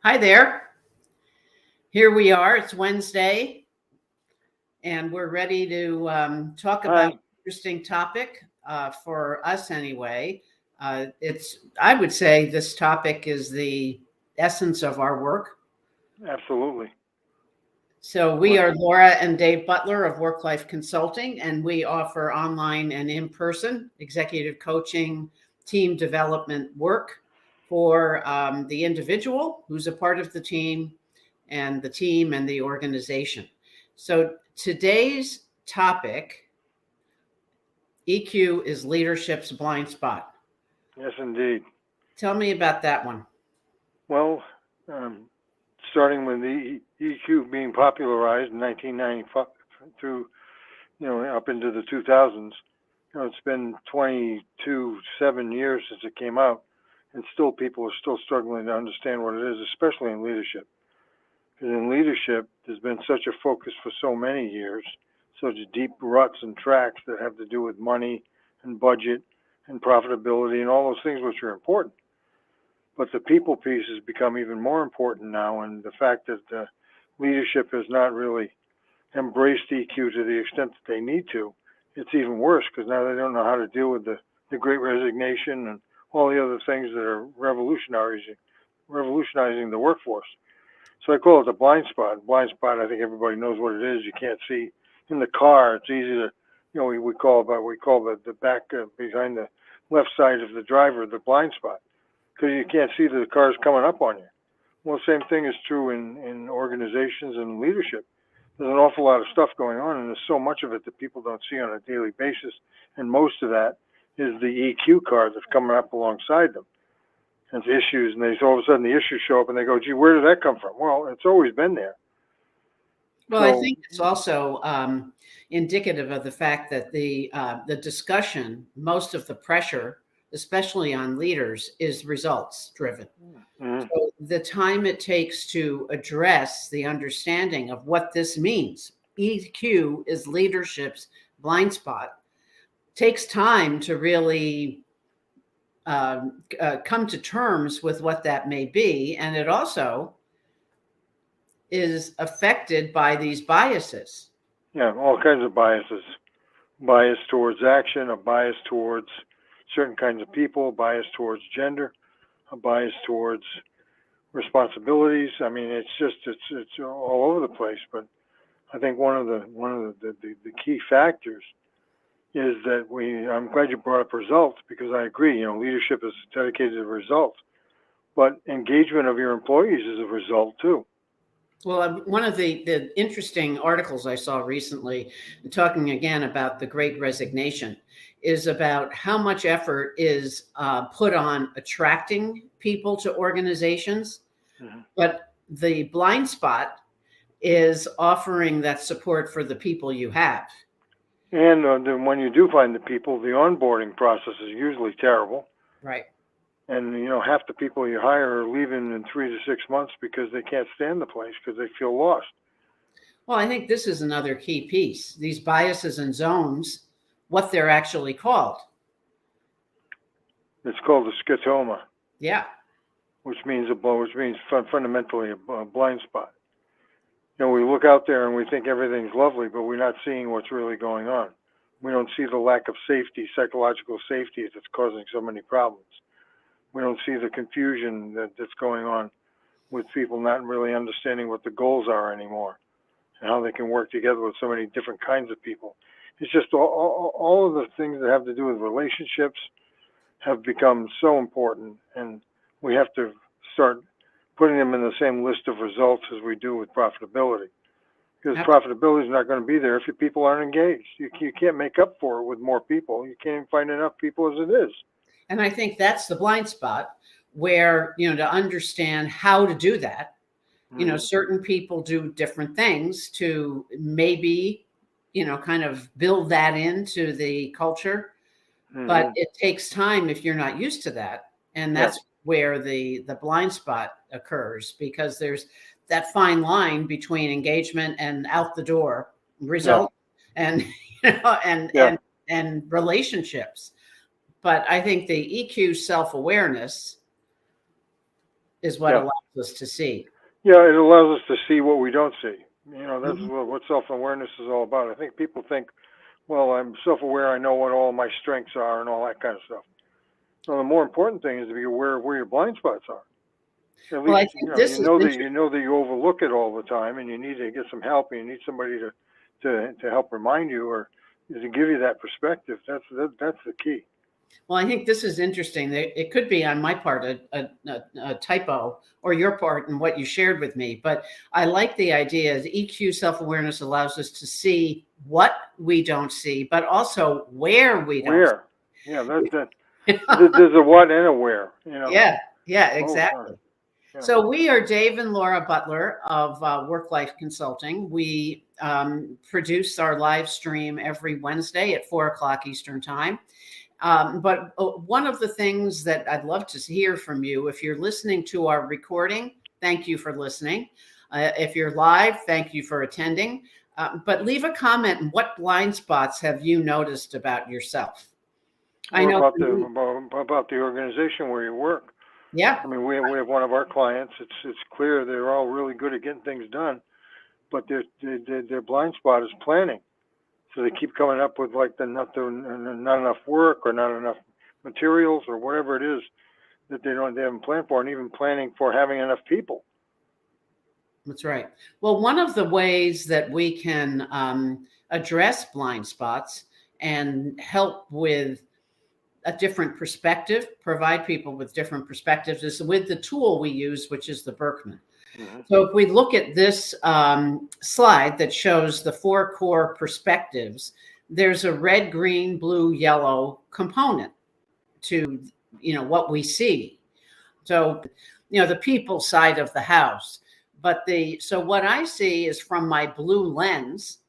Hi there. Here we are. It's Wednesday, and we're ready to talk about Hi. an interesting topic for us anyway. I would say this topic is the essence of our work. Absolutely. So we Right. are Laura and Dave Butler of Work Life Consulting, and we offer online and in-person executive coaching, team development work for the individual who's a part of the team and the organization. So today's topic, EQ is leadership's blind spot. Yes, indeed. Tell me about that one. Well, um, starting with the EQ being popularized in 1995 through, up into the 2000s, it's been 7 years since it came out, and still people are still struggling to understand what it is, especially in leadership. Because in leadership, there's been such a focus for so many years, such deep ruts and tracks that have to do with money and budget and profitability and all those things which are important. But the people piece has become even more important now, and the fact that leadership has not really embraced EQ to the extent that they need to, it's even worse because now they don't know how to deal with the Great Resignation and all the other things that are revolutionizing the workforce. So I call it the blind spot. Blind spot, I think everybody knows what it is. You can't see in the car. It's easy to, we call the back behind the left side of the driver the blind spot because you can't see the cars coming up on you. Well, the same thing is true in organizations and leadership. There's an awful lot of stuff going on, and there's so much of it that people don't see on a daily basis, and most of that is the EQ car that's coming up alongside them. And issues, and all of a sudden the issues show up, and they go, "Gee, where did that come from?" Well, it's always been there. Well, I think it's also indicative of the fact that the discussion, most of the pressure, especially on leaders, is results driven. Mm-hmm. So the time it takes to address the understanding of what this means, EQ is leadership's blind spot, takes time to really come to terms with what that may be. And it also is affected by these biases. Yeah, all kinds of biases. Bias towards action, a bias towards certain kinds of people, bias towards gender, a bias towards responsibilities. I mean, it's all over the place. But I think one of the key factors is that I'm glad you brought up results because I agree. Leadership is dedicated to results, but engagement of your employees is a result too. Well, one of the interesting articles I saw recently, talking again about the Great Resignation, is about how much effort is put on attracting people to organizations, but the blind spot is offering that support for the people you have. And then when you do find the people, the onboarding process is usually terrible. Right. And half the people you hire are leaving in 3 to 6 months because they can't stand the place because they feel lost. Well, I think this is another key piece. These biases and zones, what they're actually called. It's called a scotoma. Yeah. Which means fundamentally a blind spot. We look out there and we think everything's lovely, but we're not seeing what's really going on. We don't see the lack of safety, psychological safety that's causing so many problems. We don't see the confusion that's going on with people not really understanding what the goals are anymore and how they can work together with so many different kinds of people. It's just all of the things that have to do with relationships have become so important, and we have to start putting them in the same list of results as we do with profitability. Because profitability is not going to be there if your people aren't engaged. You can't make up for it with more people. You can't even find enough people as it is. And I think that's the blind spot where, to understand how to do that, certain people do different things to maybe, kind of build that into the culture. But it takes time if you're not used to that. And that's where the blind spot occurs, because there's that fine line between engagement and out the door result and relationships. But I think the EQ self-awareness is what allows us to see. Yeah, it allows us to see what we don't see. That's Mhm. what self-awareness is all about. I think people think, well, I'm self-aware, I know what all my strengths are and all that kind of stuff. So the more important thing is to be aware of where your blind spots are. At Well, least I think this is interesting. you know that you overlook it all the time, and you need to get some help, and you need somebody to help remind you or to give you that perspective. That's the key. Well, I think this is interesting. It could be on my part a typo or your part in what you shared with me, but I like the idea that EQ self-awareness allows us to see what we don't see, but also where we don't Where? Yeah, see. there's a what and a where. Yeah, Both are. exactly. Yeah. So we are Dave and Laura Butler of Work Life Consulting. We produce our live stream every Wednesday at 4 o'clock Eastern Time. But one of the things that I'd love to hear from you, if you're listening to our recording, thank you for listening. If you're live, thank you for attending. But leave a comment. What blind spots have you noticed about yourself? I know about the organization where you work. Yeah. I mean, we have one of our clients. It's clear they're all really good at getting things done, but their blind spot is planning. So they keep coming up with like not enough work or not enough materials or whatever it is that they haven't planned for, and even planning for having enough people. That's right. Well, one of the ways that we can address blind spots and help with a different perspective, provide people with different perspectives, is with the tool we use, which is the Berkman. Mm-hmm. So if we look at this slide that shows the 4 core perspectives, there's a red, green, blue, yellow component to, what we see. So, the people side of the house. But so what I see is from my blue lens,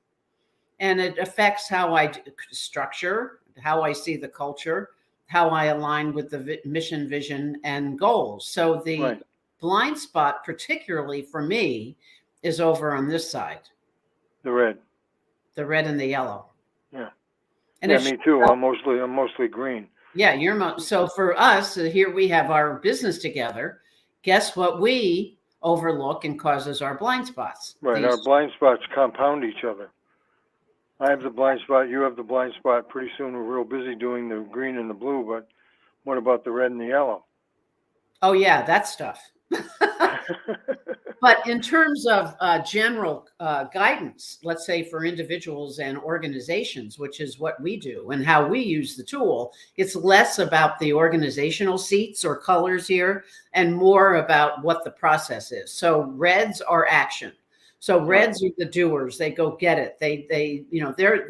and it affects how I structure, how I see the culture, how I align with the mission, vision, and goals. So the blind spot, particularly for me, is over on this side. The red and the yellow. Yeah. And me too. I'm mostly green. Yeah, so for us, here we have our business together. Guess what we overlook and causes our blind spots? Right. Our blind spots compound each other. I have the blind spot. You have the blind spot. Pretty soon we're real busy doing the green and the blue, but what about the red and the yellow? Oh, yeah, that stuff. But in terms of general guidance, let's say for individuals and organizations, which is what we do and how we use the tool, it's less about the organizational seats or colors here and more about what the process is. So reds are action. So reds are the doers. They go get it. They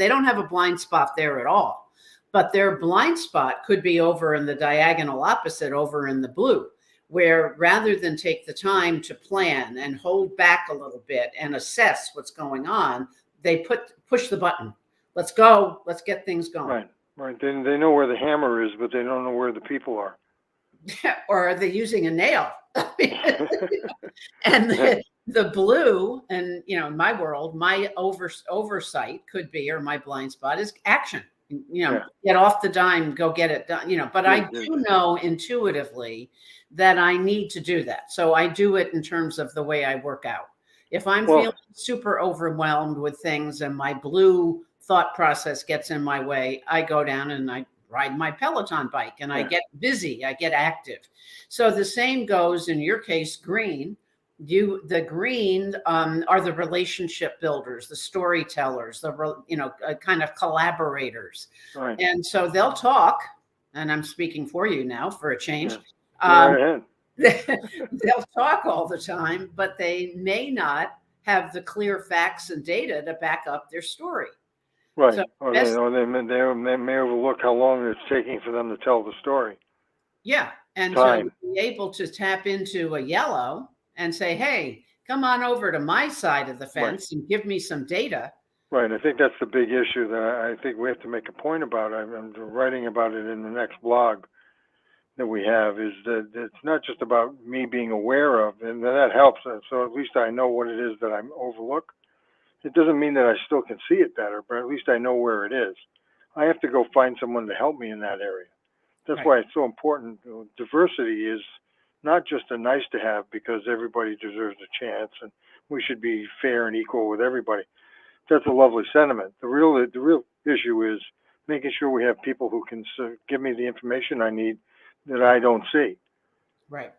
don't have a blind spot there at all, but their blind spot could be over in the diagonal opposite, over in the blue, where rather than take the time to plan and hold back a little bit and assess what's going on, they push the button. Let's go. Let's get things going. Right. They know where the hammer is, but they don't know where the people are. Or are they using a nail? And the blue, and in my world, my oversight could be, or my blind spot is action. Get off the dime, go get it done. But I do know intuitively that I need to do that. So I do it in terms of the way I work out. If I'm feeling super overwhelmed with things and my blue thought process gets in my way, I go down and I ride my Peloton bike and I get busy, I get active. So the same goes in your case, green. The green are the relationship builders, the storytellers, the kind of collaborators. Right. And so they'll talk, and I'm speaking for you now for a change. They'll talk all the time, but they may not have the clear facts and data to back up their story. Right. So they may overlook how long it's taking for them to tell the story. Yeah. And so be able to tap into a yellow and say, hey, come on over to my side of the fence and give me some data. Right. I think that's the big issue that I think we have to make a point about. I'm writing about it in the next blog that we have, is that it's not just about me being aware of, and that helps. So at least I know what it is that I overlook. It doesn't mean that I still can see it better, but at least I know where it is. I have to go find someone to help me in that area. That's why it's so important. Diversity is not just a nice to have because everybody deserves a chance and we should be fair and equal with everybody. That's a lovely sentiment. The real issue is making sure we have people who can give me the information I need that I don't see. Right.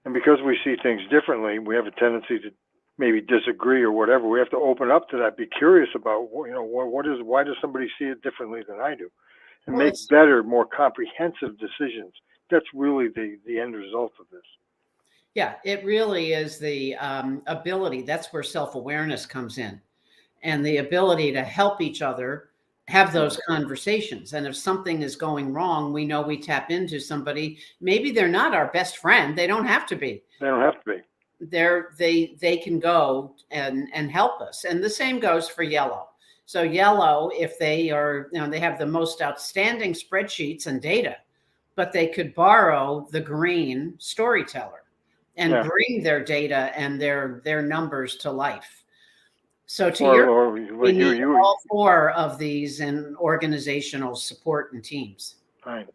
And because we see things differently, we have a tendency to maybe disagree or whatever. We have to open up to that, be curious about, why does somebody see it differently than I do? And Well, make better, more comprehensive decisions. That's really the end result of this. yeah, it really is the ability. That's where self-awareness comes in, and the ability to help each other have those conversations. And if something is going wrong, we know we tap into somebody. Maybe they're not our best friend. They don't have to be. They don't have to be. They can go and help us. And the same goes for Yellow. So Yellow, if they are, they have the most outstanding spreadsheets and data, but they could borrow the green storyteller and bring their data and their numbers to life. So we need all four of these in organizational support and teams. Right.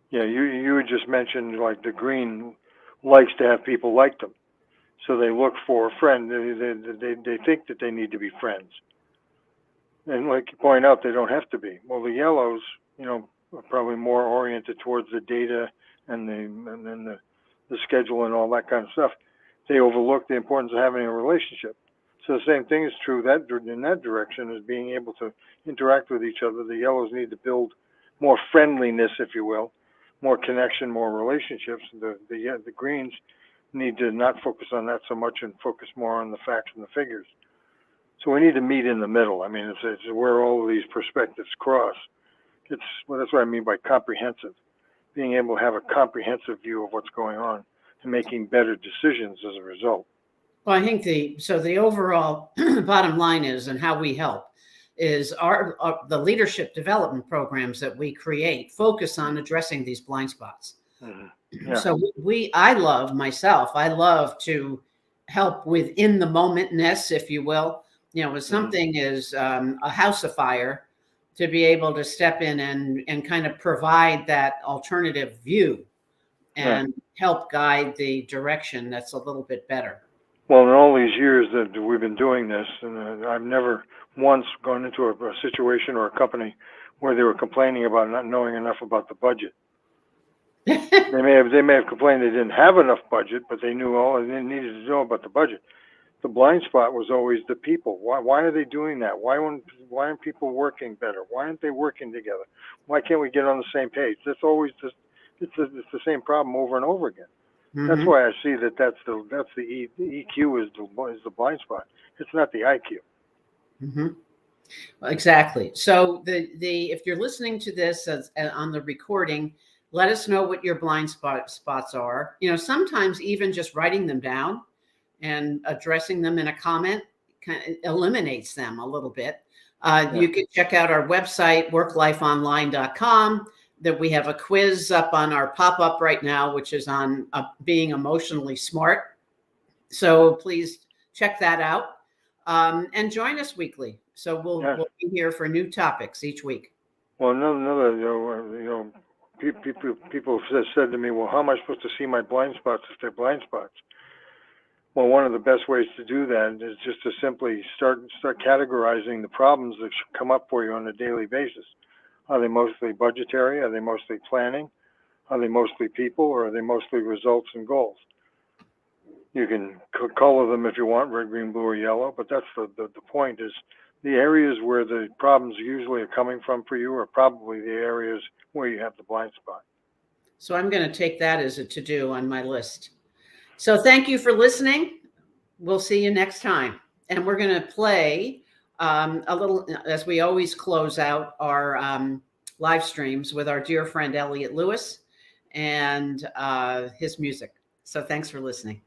Yeah, you had just mentioned like the green likes to have people like them. So they look for a friend. They think that they need to be friends. And like you point out, they don't have to be. Well, the yellows, are probably more oriented towards the data and then the schedule and all that kind of stuff. They overlook the importance of having a relationship. So the same thing is true in that direction, as being able to interact with each other. The yellows need to build more friendliness, if you will, more connection, more relationships. The greens need to not focus on that so much and focus more on the facts and the figures. So we need to meet in the middle. I mean, it's where all of these perspectives cross. That's what I mean by comprehensive, being able to have a comprehensive view of what's going on and making better decisions as a result. Well, I think the overall bottom line is, and how we help, is the leadership development programs that we create focus on addressing these blind spots. Mm-hmm. Yeah. So I love to help within the momentness, if you will. If something is a house afire, to be able to step in and kind of provide that alternative view and help guide the direction that's a little bit better. Well, in all these years that we've been doing this, and I've never once gone into a situation or a company where they were complaining about not knowing enough about the budget. They may have complained they didn't have enough budget, but they knew all they needed to know about the budget. The blind spot was always the people. Why are they doing that? Why aren't people working better? Why aren't they working together? Why can't we get on the same page? That's always it's the same problem over and over again. Mm-hmm. That's why I see that's the EQ is the blind spot. It's not the IQ. Mm-hmm. Exactly. So if you're listening to this on the recording, let us know what your blind spots are. Sometimes even just writing them down and addressing them in a comment kind of eliminates them a little bit. You can check out our website, worklifeonline.com. That we have a quiz up on our pop-up right now, which is on being emotionally smart. So please check that out and join us weekly. So we'll be here for new topics each week. Well, another people have said to me, well, how am I supposed to see my blind spots if they're blind spots? Well, one of the best ways to do that is just to simply start categorizing the problems that should come up for you on a daily basis. Are they mostly budgetary? Are they mostly planning? Are they mostly people? Or are they mostly results and goals? You can color them if you want, red, green, blue, or yellow, but that's the point is the areas where the problems usually are coming from for you are probably the areas where you have the blind spot. So I'm going to take that as a to-do on my list. So thank you for listening. We'll see you next time. And we're going to play a little, as we always close out our live streams, with our dear friend Elliot Lewis and his music. So thanks for listening.